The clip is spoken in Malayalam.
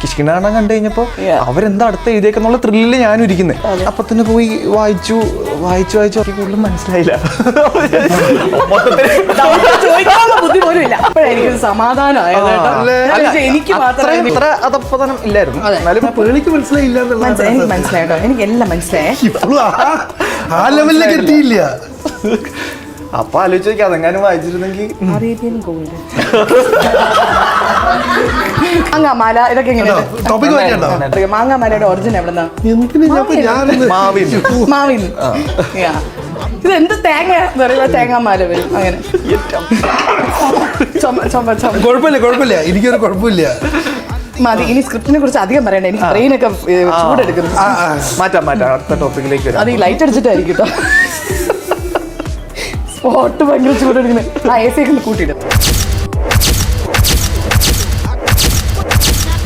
കിഷ്കിണ കാണാൻ കണ്ടു കഴിഞ്ഞപ്പോ അവരെന്താ അടുത്ത് എഴുതിയേക്കെന്നുള്ള ത്രില്ലില് ഞാനും ഇരിക്കുന്നത്. അപ്പൊ തന്നെ പോയി വായിച്ചു കൂടുതലും മനസ്സിലായില്ല. ബുദ്ധി പോലും ഇല്ല. അപ്പോഴെനിക്ക് സമാധാനമായത്. എനിക്ക് മാത്രമേ ഇത്ര അധപ്പതനം ഇല്ലായിരുന്നു. പേളിക്ക് മനസ്സിലായില്ല. എനിക്ക് മനസ്സിലായിട്ടോ, എനിക്ക് എല്ലാം മനസ്സിലായേ. ആ ലെവലിലേക്ക് എത്തിയില്ല. അപ്പൊ ആലോചിച്ച് നോക്കി അതെങ്ങാനും വായിച്ചിരുന്നെങ്കിൽ. അറേബ്യൻ ഗോൾഡ്, മാങ്ങാമാല, ഇതൊക്കെ എങ്ങനെയാണ്? മാങ്ങാമാലയുടെ ഒറിജിൻ എവിടെന്നാ? മാവിൻ. ഇത് എന്ത് തേങ്ങ പറയുമ്പോ തേങ്ങാമാല വരും. അങ്ങനെ കുഴപ്പമില്ല, എനിക്കൊരു കുഴപ്പമില്ല. മതി. ഇനി സ്ക്രിപ്റ്റിനെ കുറിച്ച് അധികം പറയണ്ടേ, എനിക്ക് ബ്രെയിനൊക്കെ ചൂടെടുക്കുന്നു. മാറ്റാം അടുത്ത ടോപ്പിക്കിലേക്ക്. അത് ഈ ലൈറ്റ് അടിച്ചിട്ടായിരിക്കും കേട്ടോ. സ്പോട്ട് ഭയങ്കര ചൂടെടുക്കുന്നത്. ആ AC ഒക്കെ കൂട്ടിയിടും.